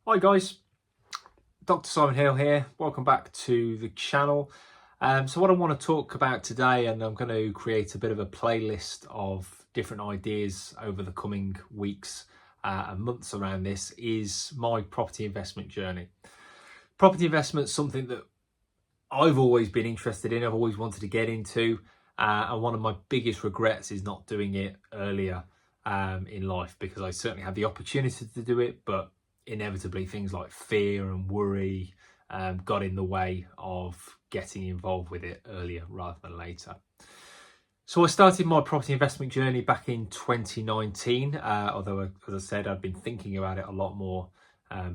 Hi guys, Dr. Simon Hill here. Welcome back to the channel. So what I want to talk about today, and I'm going to create a bit of a playlist of different ideas over the coming weeks and months around this, is my property investment journey. Property investment is something that I've always been interested in, I've always wanted to get into, and one of my biggest regrets is not doing it earlier in life, because I certainly had the opportunity to do it, but inevitably things like fear and worry got in the way of getting involved with it earlier rather than later. So I started my property investment journey back in 2019, although, as I said, I'd been thinking about it a lot more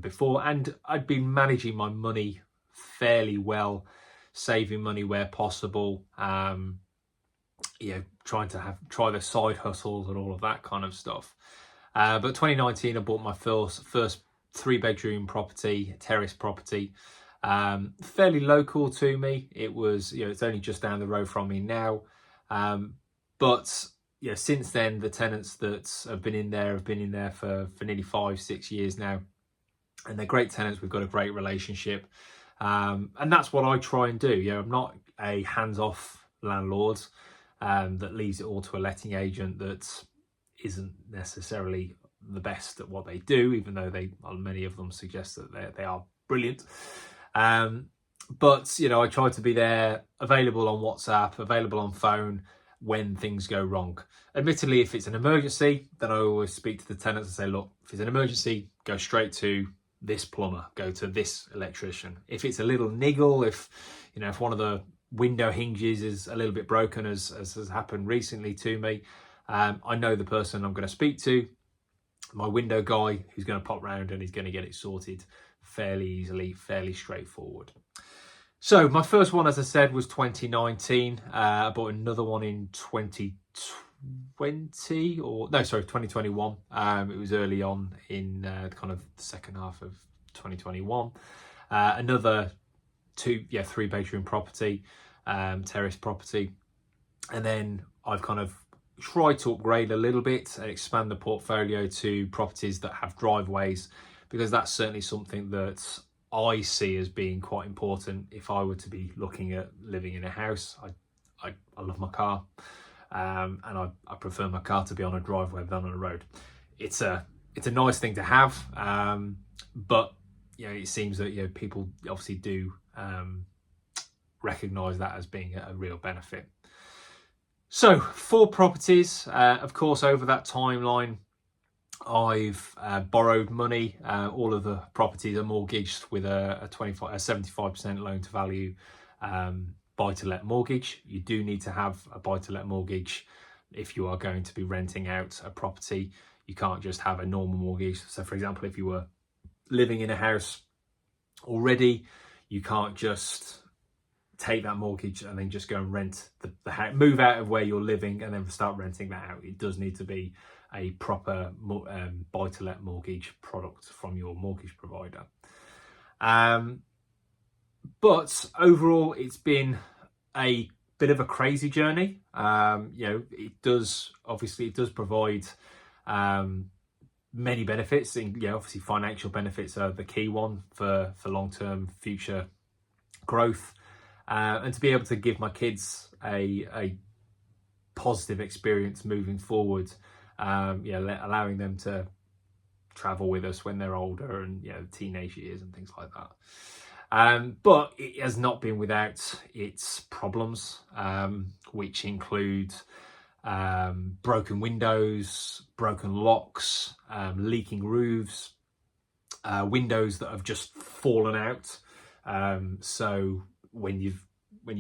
before, and I'd been managing my money fairly well, saving money where possible, trying to try the side hustles and all of that kind of stuff. But 2019, I bought my first 3-bedroom property, terrace property, fairly local to me. It was, it's only just down the road from me now. But since then, the tenants that have been in there for nearly 5-6 years now, and they're great tenants. We've got a great relationship, and that's what I try and do. I'm not a hands-off landlord that leaves it all to a letting agent that isn't necessarily the best at what they do, even though many of them suggest that they are brilliant. But I try to be there, available on WhatsApp, available on phone when things go wrong. Admittedly, if it's an emergency, then I always speak to the tenants and say, look, if it's an emergency, go straight to this plumber, go to this electrician. If it's a little niggle, if one of the window hinges is a little bit broken, as has happened recently to me, I know the person I'm going to speak to, my window guy, who's going to pop round and he's going to get it sorted fairly easily, fairly straightforward. So my first one, as I said, was 2019. I bought another one in 2021. It was early on in kind of the second half of 2021. Another 3-bedroom property, terrace property. And then I've kind of tried to upgrade a little bit and expand the portfolio to properties that have driveways, because that's certainly something that I see as being quite important. If I were to be looking at living in a house, I love my car, and I prefer my car to be on a driveway than on a road. It's a nice thing to have, but it seems that people obviously do recognise that as being a real benefit. So 4 properties, of course, over that timeline, I've borrowed money. All of the properties are mortgaged with a 75% loan to value buy-to-let mortgage. You do need to have a buy-to-let mortgage if you are going to be renting out a property. You can't just have a normal mortgage. So, for example, if you were living in a house already, you can't just take that mortgage and then just go and rent the house, move out of where you're living and then start renting that out. It does need to be a proper buy-to-let mortgage product from your mortgage provider. But overall, it's been a bit of a crazy journey. It does provide many benefits. Obviously financial benefits are the key one for long-term future growth. And to be able to give my kids a positive experience moving forward, allowing them to travel with us when they're older and teenage years and things like that. But it has not been without its problems, which include broken windows, broken locks, leaking roofs, windows that have just fallen out. So when you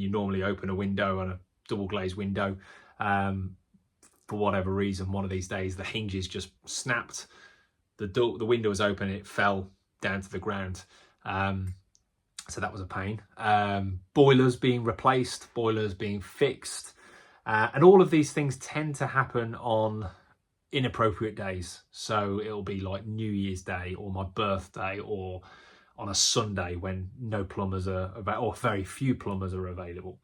normally open a window, and a double glazed window, for whatever reason, one of these days the hinges just snapped, the window was open, it fell down to the ground. So that was a pain. Boilers being replaced, boilers being fixed, and all of these things tend to happen on inappropriate days. So it'll be like New Year's Day or my birthday, or on a Sunday when no plumbers are available, or very few plumbers are available.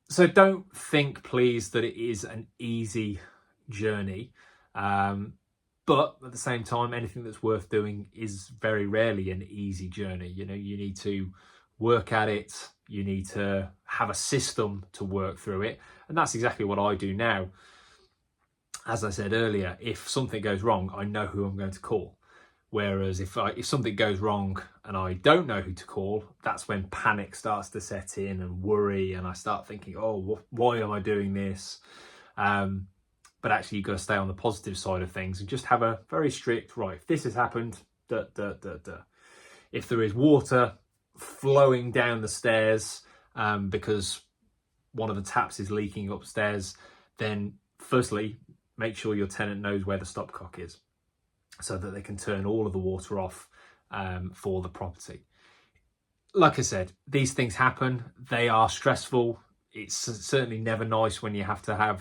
So don't think, please, that it is an easy journey. But But at the same time, anything that's worth doing is very rarely an easy journey. You know, you need to work at it. You need to have a system to work through it. And that's exactly what I do now. As I said earlier, if something goes wrong, I know who I'm going to call. Whereas if something goes wrong and I don't know who to call, that's when panic starts to set in and worry, and I start thinking, oh, why am I doing this? But actually, you've got to stay on the positive side of things and just have a very strict, right, if this has happened, if there is water flowing down the stairs because one of the taps is leaking upstairs, then firstly, make sure your tenant knows where the stopcock is so that they can turn all of the water off for the property. Like I said, these things happen. They are stressful. It's certainly never nice when you have to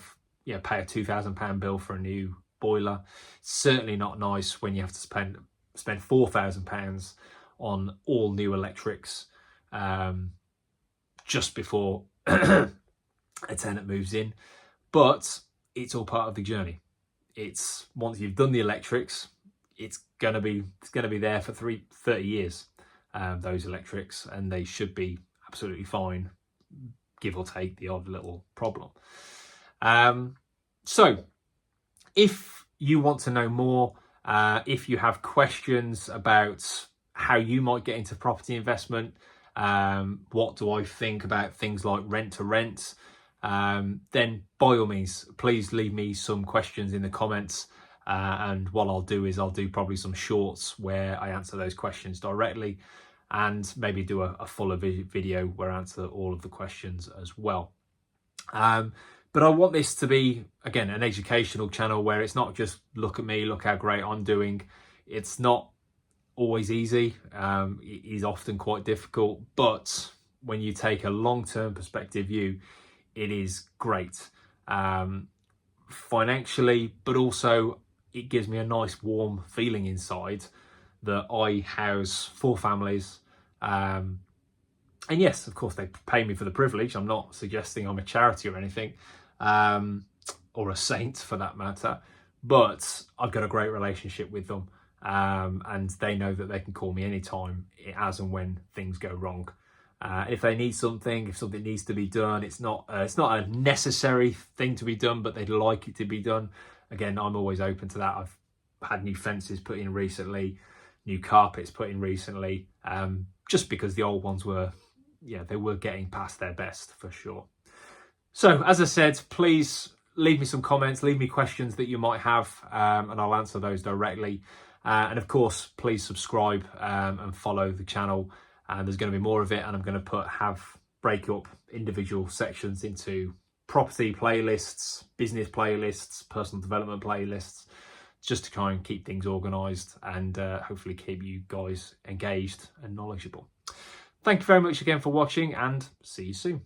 pay a £2,000 bill for a new boiler. Certainly not nice when you have to spend £4,000 on all new electrics just before a tenant moves in. But it's all part of the journey. It's once you've done the electrics, it's gonna be there for 30 years. Those electrics, and they should be absolutely fine, give or take the odd little problem. So if you want to know more, if you have questions about how you might get into property investment, what do I think about things like rent to rent, then by all means, please leave me some questions in the comments. And what I'll do is I'll do probably some shorts where I answer those questions directly, and maybe do a fuller video where I answer all of the questions as well. But I want this to be, again, an educational channel where it's not just look at me, look how great I'm doing. It's not always easy. It is often quite difficult, but when you take a long-term perspective view, it is great financially, but also it gives me a nice warm feeling inside that I house 4 families. And yes, of course, they pay me for the privilege. I'm not suggesting I'm a charity or anything, or a saint for that matter, but I've got a great relationship with them, and they know that they can call me anytime as and when things go wrong. If they need something, if something needs to be done, it's not a necessary thing to be done, but they'd like it to be done. Again, I'm always open to that. I've had new fences put in recently, new carpets put in recently, just because the old ones were, they were getting past their best for sure. So as I said, please leave me some comments, leave me questions that you might have, and I'll answer those directly. And of course, please subscribe and follow the channel. And there's going to be more of it, and I'm going to break up individual sections into property playlists, business playlists, personal development playlists, just to try and keep things organised and hopefully keep you guys engaged and knowledgeable. Thank you very much again for watching, and see you soon.